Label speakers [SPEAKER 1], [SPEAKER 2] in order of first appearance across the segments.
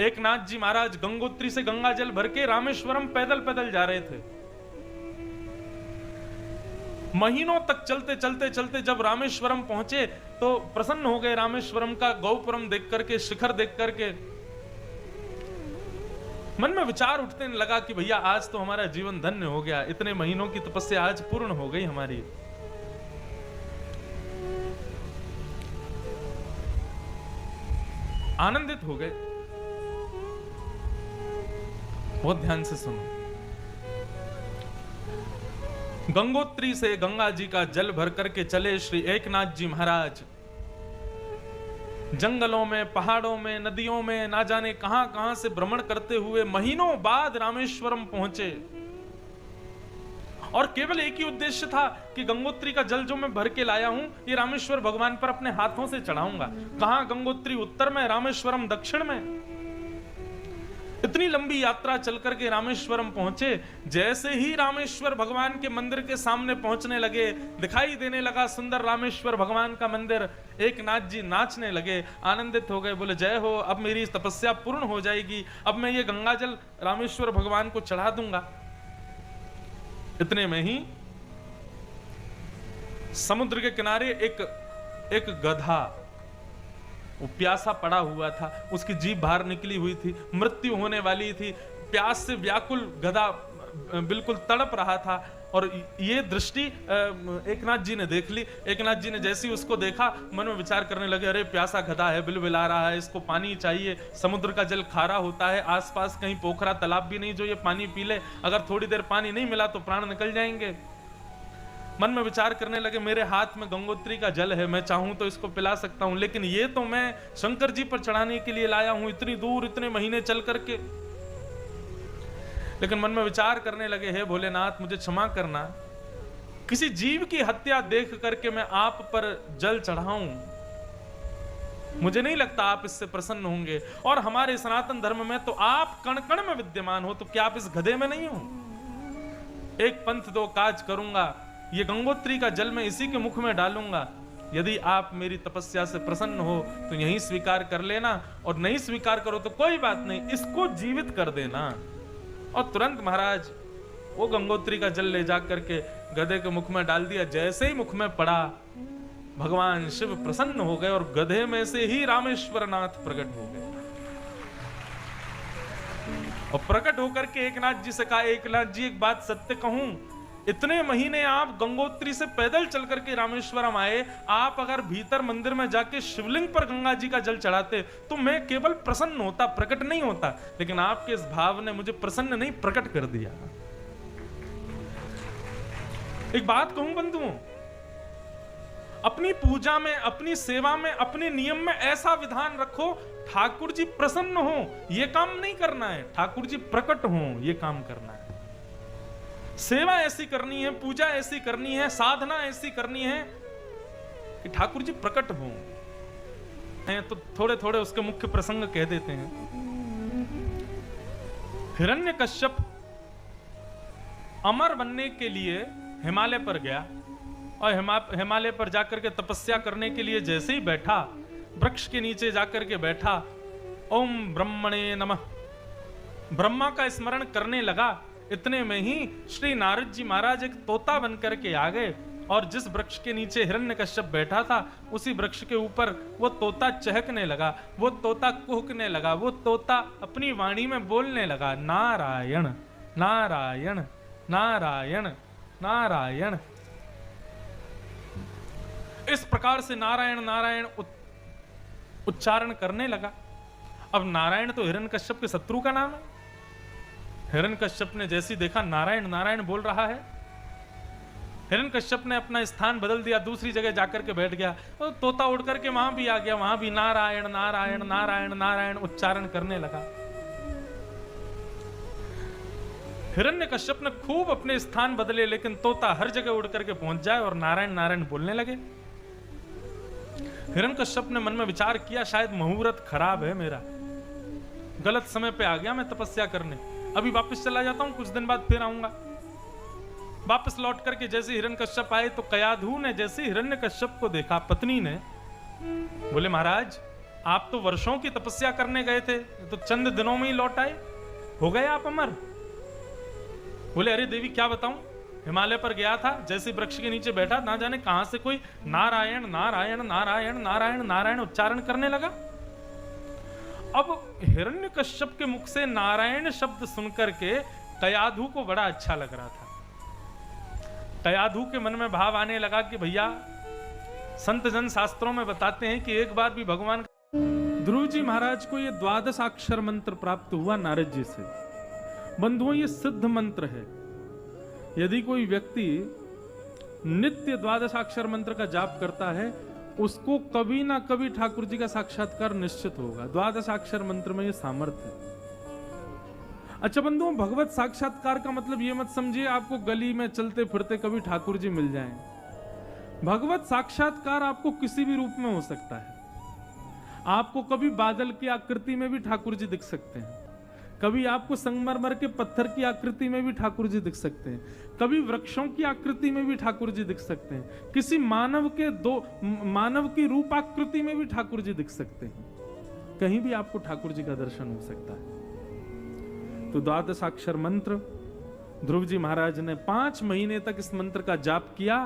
[SPEAKER 1] एकनाथ जी महाराज गंगोत्री से गंगा जल भर के रामेश्वरम पैदल पैदल जा रहे थे। महीनों तक चलते चलते चलते जब रामेश्वरम पहुंचे तो प्रसन्न हो गए रामेश्वरम का गौपुरम देख करके, शिखर देख करके। मन में विचार उठने लगा कि भैया आज तो हमारा जीवन धन्य हो गया, इतने महीनों की तपस्या आज पूर्ण हो गई हमारी। आनंदित हो गए। बहुत ध्यान से सुनो। गंगोत्री से गंगा जी का जल भर करके चले श्री एकनाथ जी महाराज। जंगलों में, पहाड़ों में, नदियों में, ना जाने कहां कहां से भ्रमण करते हुए महीनों बाद रामेश्वरम पहुंचे। और केवल एक ही उद्देश्य था कि गंगोत्री का जल जो मैं भर के लाया हूं, ये रामेश्वर भगवान पर अपने हाथों से चढ़ाऊंगा। कहां गंगोत्री उत्तर में, रामेश्वरम दक्षिण में। इतनी लंबी यात्रा चल करके रामेश्वरम पहुंचे। जैसे ही रामेश्वर भगवान के मंदिर के सामने पहुंचने लगे, दिखाई देने लगा सुंदर रामेश्वर भगवान का मंदिर। एकनाथ जी नाचने लगे, आनंदित हो गए, बोले जय हो, अब मेरी तपस्या पूर्ण हो जाएगी, अब मैं ये गंगाजल रामेश्वर भगवान को चढ़ा दूंगा। इतने में ही समुद्र के किनारे एक गधा, वो प्यासा पड़ा हुआ था, उसकी जीभ बाहर निकली हुई थी, मृत्यु होने वाली थी। प्यास से व्याकुल गधा बिल्कुल तड़प रहा था। और ये दृष्टि एकनाथ जी ने देख ली। एकनाथ जी ने जैसे ही उसको देखा, मन में विचार करने लगे, अरे प्यासा गधा है, बिलबिला रहा है, इसको पानी चाहिए। समुद्र का जल खारा होता है, आसपास कहीं पोखरा तालाब भी नहीं जो ये पानी पी ले। अगर थोड़ी देर पानी नहीं मिला तो प्राण निकल जाएंगे। मन में विचार करने लगे, मेरे हाथ में गंगोत्री का जल है, मैं चाहूं तो इसको पिला सकता हूं, लेकिन ये तो मैं शंकर जी पर चढ़ाने के लिए लाया हूं, इतनी दूर, इतने महीने चल करके। लेकिन मन में विचार करने लगे, हे भोलेनाथ मुझे क्षमा करना, किसी जीव की हत्या देख करके मैं आप पर जल चढ़ाऊं, मुझे नहीं लगता आप इससे प्रसन्न होंगे। और हमारे सनातन धर्म में तो आप कण कण में विद्यमान हो, तो क्या आप इस गधे में नहीं हो? एक पंथ दो काज करूंगा, ये गंगोत्री का जल मैं इसी के मुख में डालूंगा। यदि आप मेरी तपस्या से प्रसन्न हो तो यही स्वीकार कर लेना, और नहीं स्वीकार करो तो कोई बात नहीं, इसको जीवित कर देना। और तुरंत महाराज वो गंगोत्री का जल ले जाकर के गधे के मुख में डाल दिया। जैसे ही मुख में पड़ा, भगवान शिव प्रसन्न हो गए और गधे में से ही रामेश्वरनाथ प्रकट हो गए। और प्रकट होकर के एकनाथ जी से कहा, एकनाथ जी एक बात सत्य कहूं, इतने महीने आप गंगोत्री से पैदल चल करके रामेश्वरम आए, आप अगर भीतर मंदिर में जाके शिवलिंग पर गंगा जी का जल चढ़ाते तो मैं केवल प्रसन्न होता, प्रकट नहीं होता। लेकिन आपके इस भाव ने मुझे प्रसन्न नहीं, प्रकट कर दिया। एक बात कहूं बंधुओं, अपनी पूजा में, अपनी सेवा में, अपने नियम में ऐसा विधान रखो, ठाकुर जी प्रसन्न हो, यह काम नहीं करना है, ठाकुर जी प्रकट हो, यह काम करना है। सेवा ऐसी करनी है, पूजा ऐसी करनी है, साधना ऐसी करनी है कि ठाकुर जी प्रकट हो। तो थोड़े थोड़े उसके मुख्य प्रसंग कह देते हैं। हिरण्यकश्यप अमर बनने के लिए हिमालय पर गया, और हिमालय पर जाकर के तपस्या करने के लिए जैसे ही बैठा, वृक्ष के नीचे जाकर के बैठा, ओम ब्रह्मणे नमः ब्रह्मा का स्मरण करने लगा। इतने में ही श्री नारद जी महाराज एक तोता बन करके आ गए, और जिस वृक्ष के नीचे हिरण्यकश्यप बैठा था, उसी वृक्ष के ऊपर वो तोता चहकने लगा, वो तोता कुहकने लगा, वो तोता अपनी वाणी में बोलने लगा, नारायण नारायण नारायण नारायण। इस प्रकार से नारायण नारायण उच्चारण करने लगा। अब नारायण तो हिरण्यकश्यप के शत्रु का नाम है। हिरण्यकश्यप ने जैसी देखा नारायण नारायण बोल रहा है, हिरण्यकश्यप ने अपना स्थान बदल दिया, दूसरी जगह जाकर के बैठ गया। तो तोता उड़ करके वहां भी आ गया, वहां भी नारायण नारायण नारायण नारायण उच्चारण करने लगा। हिरण्यकश्यप ने खूब अपने स्थान बदले, लेकिन तोता हर जगह उड़ करके पहुंच जाए और नारायण नारायण बोलने लगे। हिरण्यकश्यप ने मन में विचार किया, शायद मुहूर्त खराब है मेरा, गलत समय पे आ गया मैं तपस्या करने, अभी वापस चला जाता हूं, कुछ दिन बाद फिर आऊंगा। वापस लौट करके जैसे हिरण्यकश्यप आए तो कयाधु ने जैसे हिरण्यकश्यप को देखा, पत्नी ने, बोले महाराज आप तो वर्षों की तपस्या करने गए थे, तो चंद दिनों में ही लौट आए, हो गए आप अमर। बोले अरे देवी क्या बताऊं, हिमालय पर गया था, जैसे वृक्ष के नीचे बैठा, ना जाने कहां से कोई नारायण नारायण नारायण नारायण नारायण उच्चारण करने लगा। अब हिरण्यकश्यप के मुख से नारायण शब्द सुनकर के कयाधु को बड़ा अच्छा लग रहा था। कयाधु के मन में भाव आने लगा कि भैया संत जन शास्त्रों में बताते हैं कि एक बार भी भगवान ध्रुव जी महाराज को ये 12 अक्षर मंत्र प्राप्त हुआ नारद जी से। बंधुओं ये सिद्ध मंत्र है। यदि कोई व्यक्ति नित्य 12 अक्षर मंत्र का जाप करता है, उसको कभी ना कभी ठाकुर जी का साक्षात्कार निश्चित होगा। 12 अक्षर मंत्र में ये सामर्थ्य है। अच्छा बंधुओं, भगवत साक्षात्कार का मतलब ये मत समझिए आपको गली में चलते फिरते कभी ठाकुर जी मिल जाएं। भगवत साक्षात्कार आपको किसी भी रूप में हो सकता है। आपको कभी बादल की आकृति में भी ठाकुर जी दिख सकते हैं, कभी आपको संगमरमर के पत्थर की आकृति में भी ठाकुर जी दिख सकते हैं, कभी वृक्षों की आकृति में भी ठाकुर जी दिख सकते हैं, किसी मानव की रूप आकृति में भी ठाकुर जी दिख सकते हैं। कहीं भी आपको ठाकुर जी का दर्शन हो सकता है। तो 12 अक्षर मंत्र ध्रुव जी महाराज ने 5 महीने तक इस मंत्र का जाप किया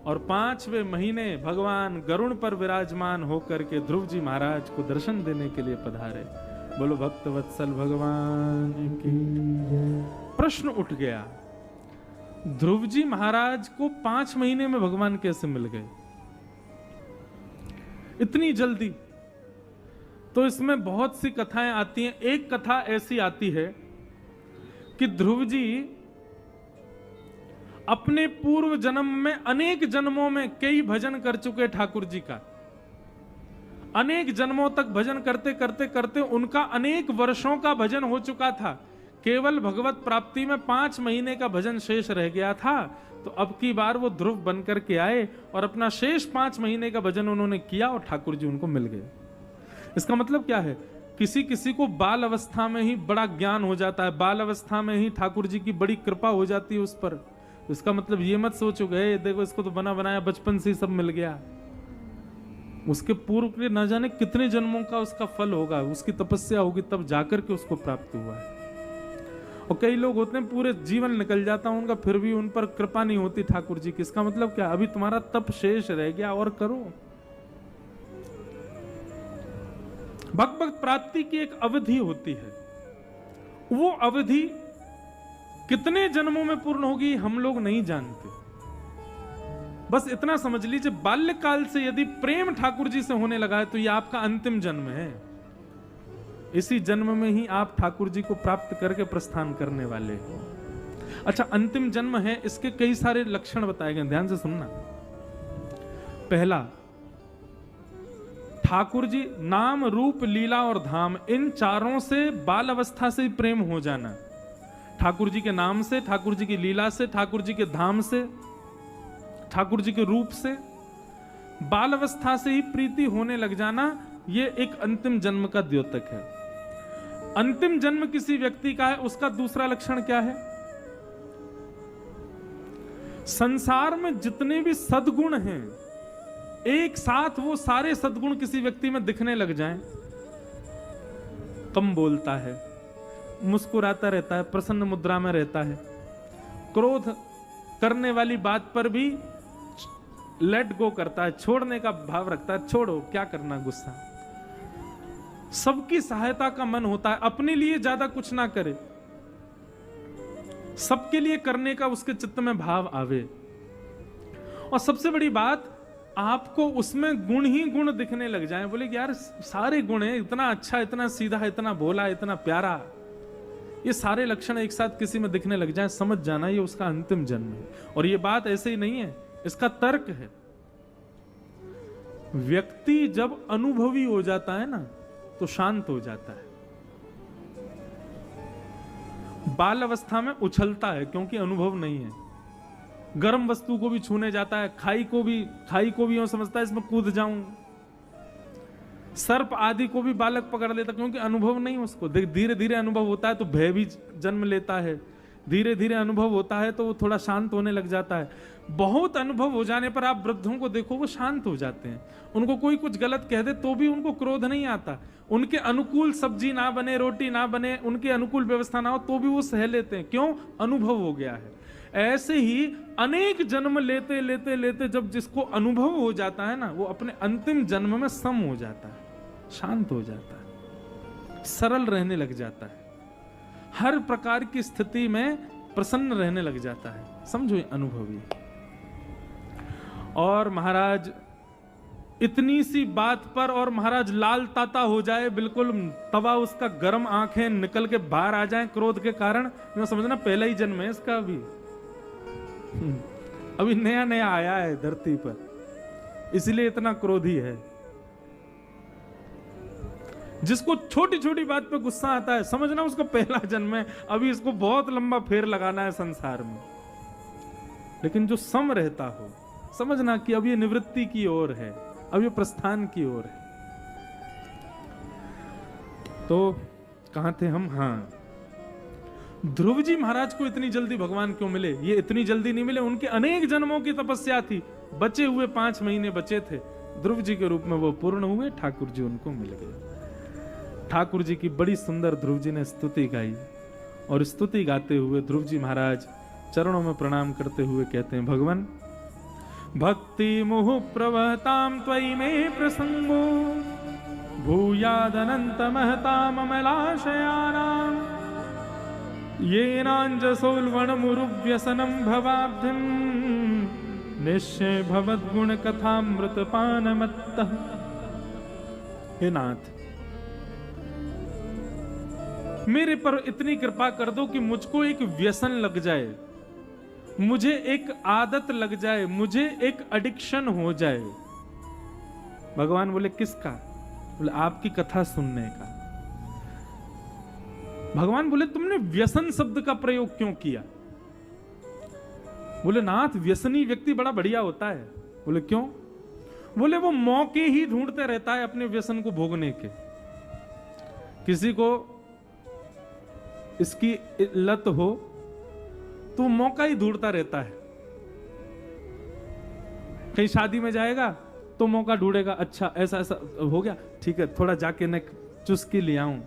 [SPEAKER 1] और 5वें महीने भगवान गरुड़ पर विराजमान होकर के ध्रुव जी महाराज को दर्शन देने के लिए पधारे। बोलो भक्त वत्सल भगवान की। प्रश्न उठ गया, ध्रुव जी महाराज को 5 महीने में भगवान कैसे मिल गए इतनी जल्दी? तो इसमें बहुत सी कथाएं आती हैं। एक कथा ऐसी आती है कि ध्रुव जी अपने पूर्व जन्म में अनेक जन्मों में कई भजन कर चुके ठाकुर जी का। अनेक जन्मों तक भजन करते करते करते उनका अनेक वर्षों का भजन हो चुका था। केवल भगवत प्राप्ति में 5 महीने का भजन शेष रह गया था। तो अब की बार वो ध्रुव बन करके आए और अपना शेष 5 महीने का भजन उन्होंने किया और ठाकुर जी उनको मिल गए। इसका मतलब क्या है? किसी किसी को बाल अवस्था में ही बड़ा ज्ञान हो जाता है, बाल अवस्था में ही ठाकुर जी की बड़ी कृपा हो जाती है उस पर। इसका मतलब ये मत सोचो गए देखो इसको तो बना बनाया बचपन से ही सब मिल गया। उसके पूर्व के न जाने कितने जन्मों का उसका फल होगा, उसकी तपस्या होगी तब जाकर के उसको प्राप्त हुआ है। और कई लोग होते हैं पूरे जीवन निकल जाता उनका, फिर भी उन पर कृपा नहीं होती ठाकुर जी की। इसका मतलब क्या? अभी तुम्हारा तप शेष रह गया और करो। भगवत प्राप्ति की एक अवधि होती है, वो अवधि कितने जन्मों में पूर्ण होगी हम लोग नहीं जानते। बस इतना समझ लीजिए, बाल्यकाल से यदि प्रेम ठाकुर जी से होने लगा है तो ये आपका अंतिम जन्म है। इसी जन्म में ही आप ठाकुर जी को प्राप्त करके प्रस्थान करने वाले हो। अच्छा, अंतिम जन्म है, इसके कई सारे लक्षण बताए गए, ध्यान से सुनना। पहला, ठाकुर जी नाम रूप लीला और धाम, इन चारों से बाल अवस्था से ही प्रेम हो जाना। ठाकुर जी के नाम से, ठाकुर जी की लीला से, ठाकुर जी के धाम से, ठाकुर जी के रूप से, बाल अवस्था से ही प्रीति होने लग जाना, यह एक अंतिम जन्म का द्योतक है। अंतिम जन्म किसी व्यक्ति का है, उसका दूसरा लक्षण क्या है? संसार में जितने भी सद्गुण हैं एक साथ वो सारे सद्गुण किसी व्यक्ति में दिखने लग जाएं। कम बोलता है, मुस्कुराता रहता है, प्रसन्न मुद्रा में रहता है, क्रोध करने वाली बात पर भी लेट गो करता है, छोड़ने का भाव रखता है, छोड़ो क्या करना गुस्सा। सबकी सहायता का मन होता है, अपने लिए ज्यादा कुछ ना करे, सबके लिए करने का उसके चित्त में भाव आवे। और सबसे बड़ी बात, आपको उसमें गुण ही गुण दिखने लग जाए। बोले कि यार सारे गुण हैं, इतना अच्छा, इतना सीधा, इतना भोला, इतना प्यारा, ये सारे लक्षण एक साथ किसी में दिखने लग जाए, समझ जाना ये उसका अंतिम जन्म है। और ये बात ऐसे ही नहीं है, इसका तर्क है। व्यक्ति जब अनुभवी हो जाता है ना तो शांत हो जाता है। बाल अवस्था में उछलता है क्योंकि अनुभव नहीं है, गर्म वस्तु को भी छूने जाता है, खाई को भी यूं समझता है इसमें कूद जाऊं, सर्प आदि को भी बालक पकड़ लेता क्योंकि अनुभव नहीं उसको। धीरे धीरे अनुभव होता है तो भय भी जन्म लेता है, धीरे धीरे अनुभव होता है तो वो थोड़ा शांत होने लग जाता है। बहुत अनुभव हो जाने पर आप वृद्धों को देखो, वो शांत हो जाते हैं। उनको कोई कुछ गलत कह दे तो भी उनको क्रोध नहीं आता। उनके अनुकूल सब्जी ना बने, रोटी ना बने, उनके अनुकूल व्यवस्था ना हो तो भी वो सह लेते हैं। क्यों? अनुभव हो गया है। ऐसे ही अनेक जन्म लेते लेते लेते जब जिसको अनुभव हो जाता है ना, वो अपने अंतिम जन्म में सम हो जाता है, शांत हो जाता है, सरल रहने लग जाता है, हर प्रकार की स्थिति में प्रसन्न रहने लग जाता है। समझो ये अनुभवी। और महाराज इतनी सी बात पर और महाराज लाल ताता हो जाए, बिल्कुल तवा उसका गर्म, आंखें निकल के बाहर आ जाएं क्रोध के कारण, मैं समझना पहला ही जन्म है इसका। अभी नया नया आया है धरती पर, इसलिए इतना क्रोधी है। जिसको छोटी छोटी बात पे गुस्सा आता है, समझना उसका पहला जन्म है, अभी इसको बहुत लंबा फेर लगाना है संसार में। लेकिन जो सम रहता हो, समझना कि अब ये निवृत्ति की ओर है, अब ये प्रस्थान की ओर है। तो कहां थे हम? हाँ, ध्रुव जी महाराज को इतनी जल्दी भगवान क्यों मिले? ये इतनी जल्दी नहीं मिले, उनके अनेक जन्मों की तपस्या थी। बचे हुए 5 महीने बचे थे, ध्रुव जी के रूप में वो पूर्ण हुए, ठाकुर जी उनको मिल गए। ठाकुर जी की बड़ी सुंदर ध्रुव जी ने स्तुति गाई, और स्तुति गाते हुए ध्रुव जी महाराज चरणों में प्रणाम करते हुए कहते हैं, भगवान भक्ति मुहु प्रवहताम त्वयि में प्रसंगो भूयादनंत महताम अमलाशयानाम येनांजसोल्वणमुरुव्यसनं भवाब्धिं निश्चय भवद्गुण कथामृतपानमत्तः। हे नाथ, मेरे पर इतनी कृपा कर दो कि मुझको एक व्यसन लग जाए, मुझे एक आदत लग जाए, मुझे एक एडिक्शन हो जाए। भगवान बोले किसका? बोले आपकी कथा सुनने का। भगवान बोले तुमने व्यसन शब्द का प्रयोग क्यों किया? बोले नाथ, व्यसनी व्यक्ति बड़ा बढ़िया होता है। बोले क्यों? बोले वो मौके ही ढूंढते रहता है अपने व्यसन को भोगने के। किसी को इसकी लत हो तो मौका ही ढूंढता रहता है। कहीं शादी में जाएगा तो मौका ढूंढेगा, अच्छा ऐसा ऐसा हो गया, ठीक है थोड़ा जाके न चुस्की ले आऊं।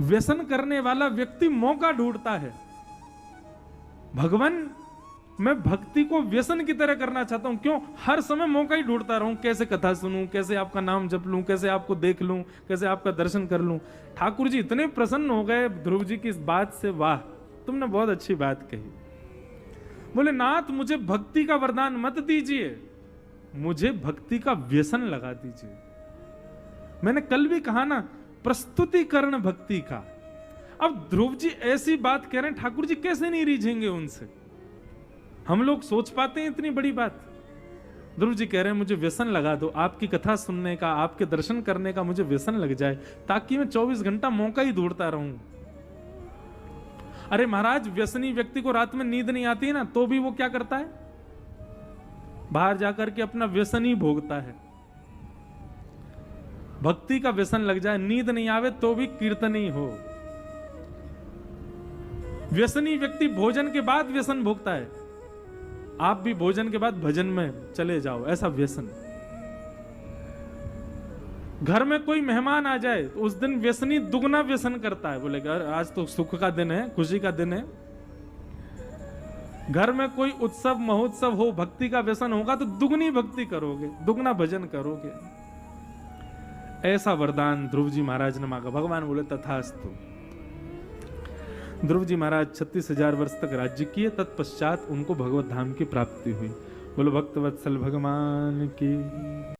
[SPEAKER 1] व्यसन करने वाला व्यक्ति मौका ढूंढता है। भगवान, मैं भक्ति को व्यसन की तरह करना चाहता हूं। क्यों? हर समय मौका ही ढूंढता रहूं, कैसे कथा सुनूं, कैसे आपका नाम जप लूं, कैसे आपको देख लूं, कैसे आपका दर्शन कर लूं। ठाकुर जी इतने प्रसन्न हो गए ध्रुव जी की इस बात से, वाह तुमने बहुत अच्छी बात कही। बोले नाथ, मुझे भक्ति का वरदान मत दीजिए, मुझे भक्ति का व्यसन लगा दीजिए। मैंने कल भी कहा ना, प्रस्तुतिकरण भक्ति का। अब ध्रुव जी ऐसी बात कह रहे हैं, ठाकुर जी कैसे नहीं रीझेंगे उनसे? हम लोग सोच पाते हैं इतनी बड़ी बात? ध्रुव जी कह रहे हैं मुझे व्यसन लगा दो, आपकी कथा सुनने का, आपके दर्शन करने का मुझे व्यसन लग जाए, ताकि मैं 24 घंटा मौका ही ढूंढता रहूं। अरे महाराज, व्यसनी व्यक्ति को रात में नींद नहीं आती है ना, तो भी वो क्या करता है? बाहर जाकर के अपना व्यसन ही भोगता है। भक्ति का व्यसन लग जाए, नींद नहीं आवे तो भी कीर्तन ही हो। व्यसनी व्यक्ति भोजन के बाद व्यसन भोगता है, आप भी भोजन के बाद भजन में चले जाओ, ऐसा व्यसन। घर में कोई मेहमान आ जाए तो उस दिन व्यसनी दुगना व्यसन करता है, बोलेगा आज तो सुख का दिन है, खुशी का दिन है। घर में कोई उत्सव महोत्सव हो, भक्ति का व्यसन होगा तो दुगनी भक्ति करोगे, दुगना भजन करोगे। ऐसा वरदान ध्रुव जी महाराज ने मांगा। भगवान बोले तथास्तु। ध्रुव जी महाराज 36,000 वर्ष तक राज्य किए, तत्पश्चात उनको भगवत धाम की प्राप्ति हुई। बोलो भक्तवत्सल भगवान की।